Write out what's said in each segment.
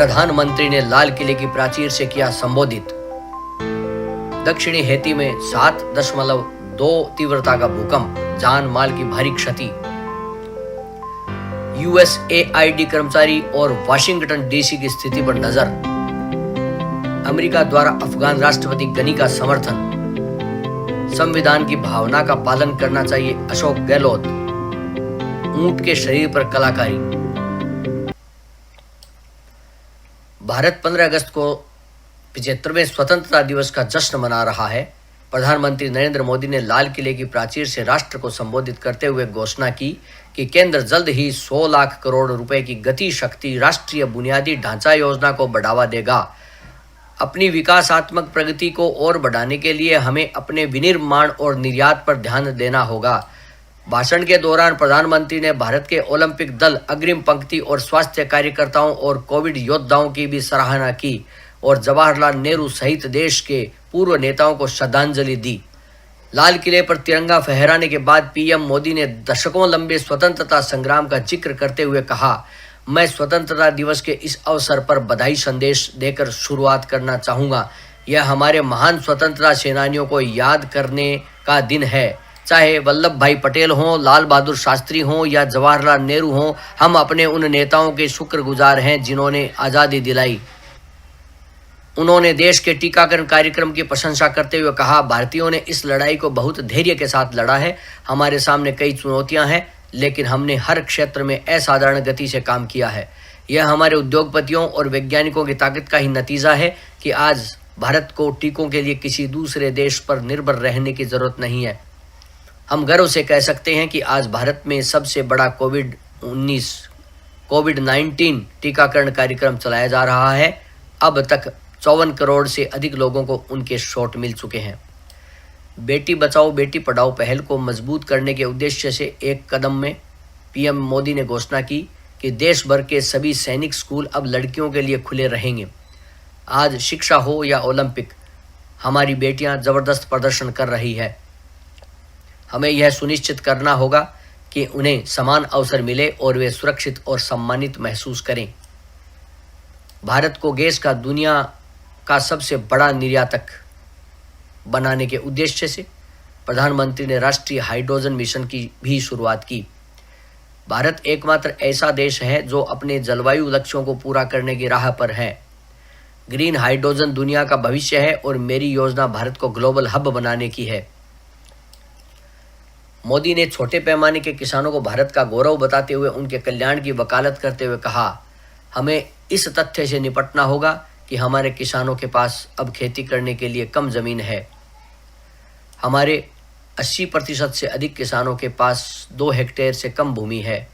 प्रधानमंत्री ने लाल किले की प्राचीर से किया संबोधित। दक्षिणी हैती में 7.2 तीव्रता का भूकंप, जान माल की भारी क्षति। USAID कर्मचारी और वाशिंगटन डीसी की स्थिति पर नजर। अमेरिका द्वारा अफगान राष्ट्रपति गनी का समर्थन। संविधान की भावना का पालन करना चाहिए, अशोक गहलोत। ऊंट के शरीर पर कलाकारी। भारत 15 अगस्त को 75वें स्वतंत्रता दिवस का जश्न मना रहा है। प्रधानमंत्री नरेंद्र मोदी ने लाल किले की प्राचीर से राष्ट्र को संबोधित करते हुए घोषणा की कि केंद्र जल्द ही 100 लाख करोड़ रुपए की गति शक्ति राष्ट्रीय बुनियादी ढांचा योजना को बढ़ावा देगा। अपनी विकासात्मक प्रगति को और बढ़ाने के लिए हमें अपने विनिर्माण और निर्यात पर ध्यान देना होगा। भाषण के दौरान प्रधानमंत्री ने भारत के ओलंपिक दल, अग्रिम पंक्ति और स्वास्थ्य कार्यकर्ताओं और कोविड योद्धाओं की भी सराहना की और जवाहरलाल नेहरू सहित देश के पूर्व नेताओं को श्रद्धांजलि दी। लाल किले पर तिरंगा फहराने के बाद पीएम मोदी ने दशकों लंबे स्वतंत्रता संग्राम का जिक्र करते हुए कहा, मैं स्वतंत्रता दिवस के इस अवसर पर बधाई संदेश देकर शुरुआत करना चाहूँगा। यह हमारे महान स्वतंत्रता सेनानियों को याद करने का दिन है। चाहे वल्लभ भाई पटेल हों, लाल बहादुर शास्त्री हों या जवाहरलाल नेहरू हों, हम अपने उन नेताओं के शुक्रगुजार हैं जिन्होंने आज़ादी दिलाई। उन्होंने देश के टीकाकरण कार्यक्रम की प्रशंसा करते हुए कहा, भारतीयों ने इस लड़ाई को बहुत धैर्य के साथ लड़ा है। हमारे सामने कई चुनौतियां हैं, लेकिन हमने हर क्षेत्र में असाधारण गति से काम किया है। यह हमारे उद्योगपतियों और वैज्ञानिकों की ताकत का ही नतीजा है कि आज भारत को टीकों के लिए किसी दूसरे देश पर निर्भर रहने की जरूरत नहीं है। हम गर्व से कह सकते हैं कि आज भारत में सबसे बड़ा कोविड-19 टीकाकरण कार्यक्रम चलाया जा रहा है। अब तक 54 करोड़ से अधिक लोगों को उनके शॉट मिल चुके हैं। बेटी बचाओ बेटी पढ़ाओ पहल को मजबूत करने के उद्देश्य से एक कदम में पीएम मोदी ने घोषणा की कि देश भर के सभी सैनिक स्कूल अब लड़कियों के लिए खुले रहेंगे। आज शिक्षा हो या ओलंपिक, हमारी बेटियां जबरदस्त प्रदर्शन कर रही है। हमें यह सुनिश्चित करना होगा कि उन्हें समान अवसर मिले और वे सुरक्षित और सम्मानित महसूस करें। भारत को गैस का दुनिया का सबसे बड़ा निर्यातक बनाने के उद्देश्य से प्रधानमंत्री ने राष्ट्रीय हाइड्रोजन मिशन की भी शुरुआत की। भारत एकमात्र ऐसा देश है जो अपने जलवायु लक्ष्यों को पूरा करने की राह पर है। ग्रीन हाइड्रोजन दुनिया का भविष्य है और मेरी योजना भारत को ग्लोबल हब बनाने की है। मोदी ने छोटे पैमाने के किसानों को भारत का गौरव बताते हुए उनके कल्याण की वकालत करते हुए कहा, हमें इस तथ्य से निपटना होगा कि हमारे किसानों के पास अब खेती करने के लिए कम जमीन है। हमारे 80% से अधिक किसानों के पास 2 हेक्टेयर से कम भूमि है।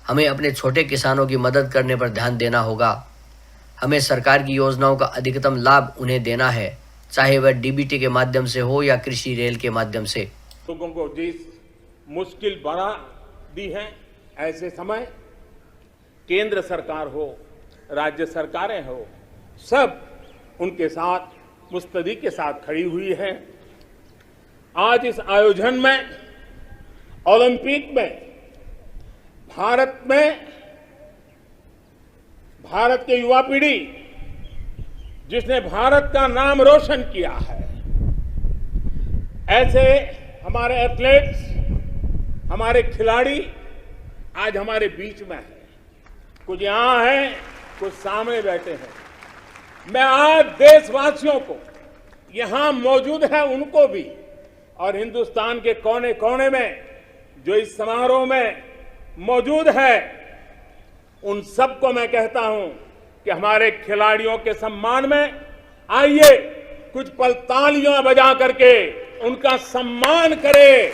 हमें अपने छोटे किसानों की मदद करने पर ध्यान देना होगा। हमें सरकार की योजनाओं का अधिकतम लाभ उन्हें देना है, चाहे वह डीबीटी के माध्यम से हो या कृषि रेल के माध्यम से। लोगों को जिस मुश्किल बना दी है, ऐसे समय केंद्र सरकार हो, राज्य सरकारें हो, सब उनके साथ मुस्तैदी के साथ खड़ी हुई है। आज इस आयोजन में, ओलंपिक में, भारत के युवा पीढ़ी जिसने भारत का नाम रोशन किया है, ऐसे हमारे एथलीट्स, हमारे खिलाड़ी आज हमारे बीच में हैं। कुछ यहां हैं, कुछ सामने बैठे हैं। मैं आज देशवासियों को, यहां मौजूद है उनको भी, और हिंदुस्तान के कोने कोने में जो इस समारोह में मौजूद है, उन सबको मैं कहता हूं कि हमारे खिलाड़ियों के सम्मान में आइए कुछ पल तालियां बजा करके उनका सम्मान करें।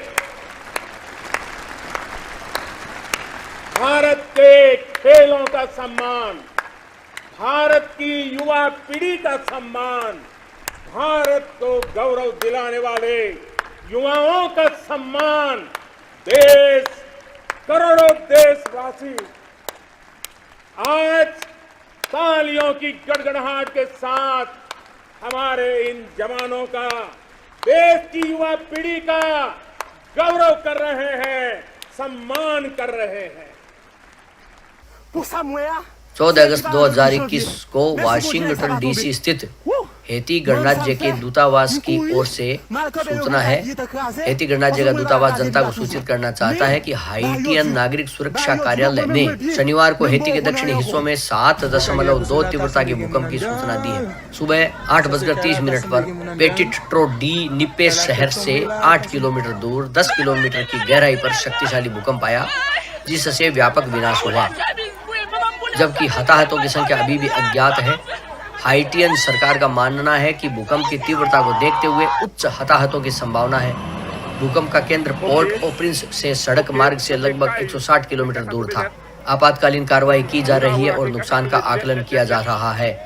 भारत के खेलों का सम्मान, भारत की युवा पीढ़ी का सम्मान, भारत को गौरव दिलाने वाले युवाओं का सम्मान, देश, करोड़ों देशवासी आज तालियों की गड़गड़ाहट के साथ हमारे इन जवानों का, देश की युवा पीढ़ी का गौरव कर रहे हैं, सम्मान कर रहे हैं। Pour ça, moi, 14 अगस्त 2021 को वाशिंगटन डीसी स्थित हेती गणराज्य के दूतावास की ओर से सूचना है। हेती गणराज्य का दूतावास जनता को सूचित करना चाहता है कि हाइटियन नागरिक सुरक्षा कार्यालय ने शनिवार को हेती के दक्षिणी हिस्सों में 7.2 तीव्रता के भूकंप की सूचना दी है। सुबह 8:30 पर पेटिट ट्रो डी निपेस शहर से 8 किलोमीटर दूर 10 किलोमीटर की गहराई पर शक्तिशाली भूकंप आया, जिससे व्यापक विनाश हुआ, जबकि हताहतों की संख्या अभी भी अज्ञात है। हाइटियन सरकार का मानना है कि भूकंप की तीव्रता को देखते हुए उच्च हताहतों की संभावना है। भूकंप का केंद्र पोर्ट ओ प्रिंस से सड़क मार्ग से लगभग 160 किलोमीटर दूर था। आपातकालीन कार्रवाई की जा रही है और नुकसान का आकलन किया जा रहा है।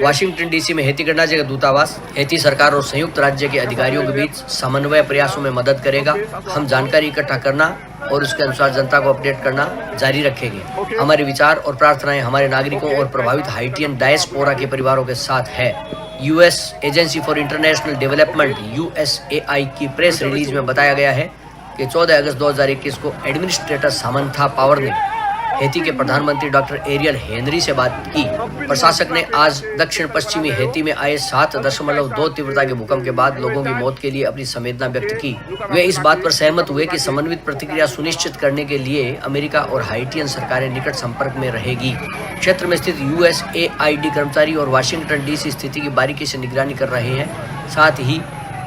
वाशिंगटन डीसी में हेती गणराज्य का दूतावास हेती सरकार और संयुक्त राज्य के अधिकारियों के बीच समन्वय प्रयासों में मदद करेगा। हम जानकारी इकट्ठा करना और उसके अनुसार जनता को अपडेट करना जारी रखेंगे। हमारे विचार और प्रार्थनाएं हमारे नागरिकों और प्रभावित हाइटियन डायस्पोरा के परिवारों के साथ है। US agency for international development USAI की प्रेस रिलीज में बताया गया है कि 14 अगस्त 2021 को एडमिनिस्ट्रेटर सामंथा पावर ने हेती के प्रधानमंत्री डॉक्टर एरियल हेनरी से बात की। प्रशासक ने आज दक्षिण पश्चिमी हेती में आए 7.2 तीव्रता के भूकंप के बाद लोगों की मौत के लिए अपनी संवेदना व्यक्त की। वे इस बात पर सहमत हुए कि समन्वित प्रतिक्रिया सुनिश्चित करने के लिए अमेरिका और हाइटियन सरकारें निकट संपर्क में रहेगी। क्षेत्र में स्थित USAID कर्मचारी और वाशिंगटन डीसी स्थिति की बारीकी से निगरानी कर रहे हैं। साथ ही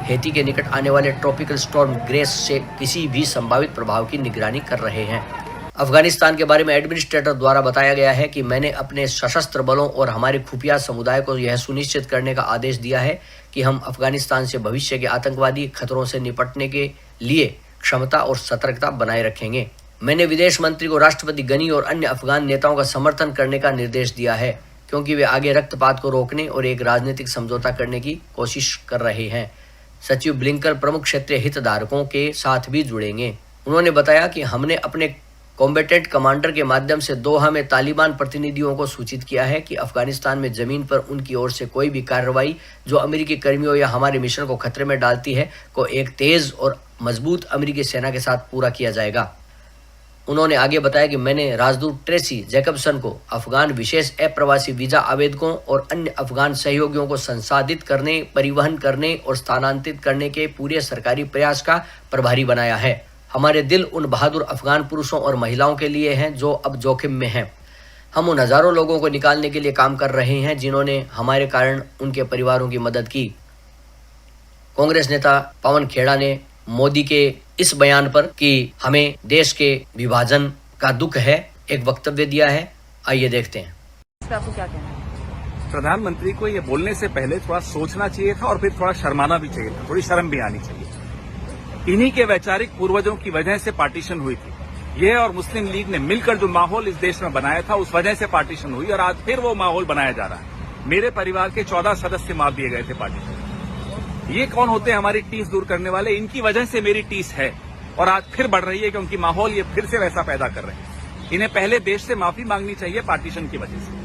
हेती के निकट आने वाले ट्रॉपिकल स्टॉर्म ग्रेस से किसी भी संभावित प्रभाव की निगरानी कर रहे हैं। अफगानिस्तान के बारे में एडमिनिस्ट्रेटर द्वारा बताया गया है कि मैंने अपने सशस्त्र बलों और हमारे खुफिया समुदाय को यह सुनिश्चित करने का आदेश दिया है कि हम अफगानिस्तान से भविष्य के आतंकवादी खतरों से निपटने के लिए क्षमता और सतर्कता बनाए रखेंगे। मैंने विदेश मंत्री को राष्ट्रपति गनी और अन्य अफगान नेताओं का समर्थन करने का निर्देश दिया है, क्योंकि वे आगे रक्तपात को रोकने और एक राजनीतिक समझौता करने की कोशिश कर रहे हैं। सचिव ब्लिंकन प्रमुख क्षेत्रीय हितधारकों के साथ भी जुड़ेंगे। उन्होंने बताया कि हमने अपने कॉम्बेटेंट कमांडर के माध्यम से दोहा में तालिबान प्रतिनिधियों को सूचित किया है कि अफगानिस्तान में जमीन पर उनकी ओर से कोई भी कार्रवाई जो अमेरिकी कर्मियों या हमारे मिशन को खतरे में डालती है को एक तेज और मजबूत अमेरिकी सेना के साथ पूरा किया जाएगा। उन्होंने आगे बताया कि मैंने राजदूत ट्रेसी जैकबसन को अफगान विशेष अप्रवासी वीजा आवेदकों और अन्य अफगान सहयोगियों को संसाधित करने, परिवहन करने और स्थानांतरित करने के पूरे सरकारी प्रयास का प्रभारी बनाया है। हमारे दिल उन बहादुर अफगान पुरुषों और महिलाओं के लिए हैं जो अब जोखिम में हैं। हम उन हजारों लोगों को निकालने के लिए काम कर रहे हैं जिन्होंने हमारे कारण उनके परिवारों की मदद की। कांग्रेस नेता पवन खेड़ा ने मोदी के इस बयान पर कि हमें देश के विभाजन का दुख है एक वक्तव्य दिया है। आइए देखते हैं। आपको क्या कहना है? प्रधानमंत्री को ये बोलने से पहले थोड़ा सोचना चाहिए था और फिर थोड़ा शर्माना भी चाहिए था, थोड़ी शर्म भी आनी चाहिए। इन्हीं के वैचारिक पूर्वजों की वजह से पार्टीशन हुई थी। यह और मुस्लिम लीग ने मिलकर जो माहौल इस देश में बनाया था उस वजह से पार्टीशन हुई और आज फिर वो माहौल बनाया जा रहा है। मेरे परिवार के 14 सदस्य मार दिए गए थे पार्टीशन। ये कौन होते हैं हमारी टीस दूर करने वाले? इनकी वजह से मेरी टीस है और आज फिर बढ़ रही है क्योंकि माहौल ये फिर से वैसा पैदा कर रहे हैं। इन्हें पहले देश से माफी मांगनी चाहिए पार्टीशन की वजह से।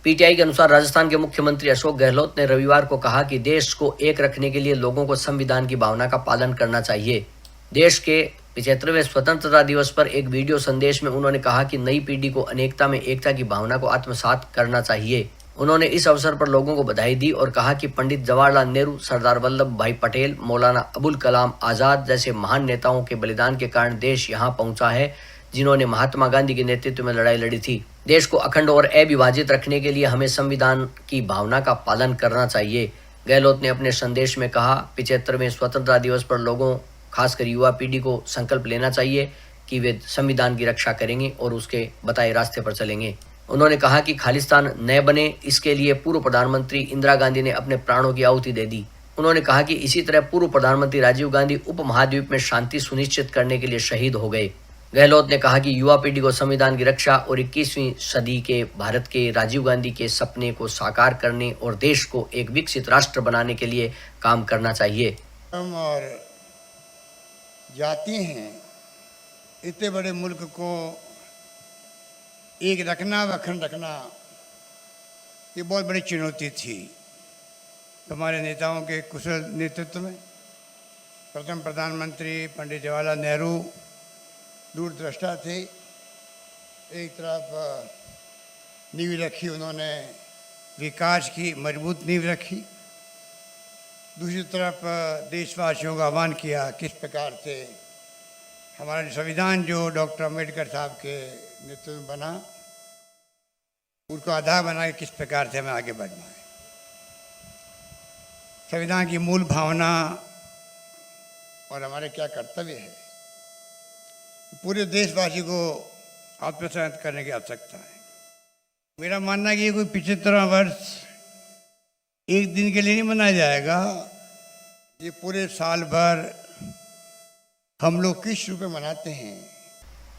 पीटीआई के अनुसार राजस्थान के मुख्यमंत्री अशोक गहलोत ने रविवार को कहा कि देश को एक रखने के लिए लोगों को संविधान की भावना का पालन करना चाहिए। देश के 75वें स्वतंत्रता दिवस पर एक वीडियो संदेश में उन्होंने कहा कि नई पीढ़ी को अनेकता में एकता की भावना को आत्मसात करना चाहिए। उन्होंने इस अवसर पर लोगों को बधाई दी और कहा कि पंडित जवाहरलाल नेहरू, सरदार वल्लभ भाई पटेल, मौलाना अबुल कलाम आजाद जैसे महान नेताओं के बलिदान के कारण देश यहाँ पहुंचा है, जिन्होंने महात्मा गांधी के नेतृत्व में लड़ाई लड़ी थी। देश को अखंड और अविभाजित रखने के लिए हमें संविधान की भावना का पालन करना चाहिए। गहलोत ने अपने संदेश में कहा, 75वें स्वतंत्रता दिवस पर लोगों, खासकर युवा पीढ़ी को संकल्प लेना चाहिए कि वे संविधान की रक्षा करेंगे और उसके बताए रास्ते पर चलेंगे। उन्होंने कहा कि खालिस्तान न बने, इसके लिए पूर्व प्रधानमंत्री इंदिरा गांधी ने अपने प्राणों की आहुति दे दी। उन्होंने कहा कि इसी तरह पूर्व प्रधानमंत्री राजीव गांधी उपमहाद्वीप में शांति सुनिश्चित करने के लिए शहीद हो गए। गहलोत ने कहा कि युवा पीढ़ी को संविधान की रक्षा और 21वीं सदी के भारत के राजीव गांधी के सपने को साकार करने और देश को एक विकसित राष्ट्र बनाने के लिए काम करना चाहिए। और जाति हैं, इतने बड़े मुल्क को एक रखना व अखंड रखना, ये बहुत बड़ी चुनौती थी। हमारे नेताओं के कुशल नेतृत्व में प्रथम प्रधानमंत्री पंडित जवाहरलाल नेहरू दूरदृष्टा थे। एक तरफ नींव रखी, उन्होंने विकास की मजबूत नींव रखी। दूसरी तरफ देशवासियों का आह्वान किया किस प्रकार से हमारा संविधान जो डॉक्टर अम्बेडकर साहब के नेतृत्व में बना, उसको आधार बना के किस प्रकार से हमें आगे बढ़ना है। संविधान की मूल भावना और हमारे क्या कर्तव्य है, पूरे देशवासी को आत्मसात करने की आवश्यकता है। मेरा मानना है कि ये कोई 75वां वर्ष एक दिन के लिए नहीं मनाया जाएगा, ये पूरे साल भर हम लोग किस रूप में मनाते हैं।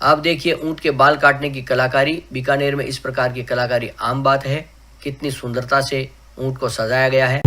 आप देखिए ऊंट के बाल काटने की कलाकारी। बीकानेर में इस प्रकार की कलाकारी आम बात है। कितनी सुंदरता से ऊंट को सजाया गया है।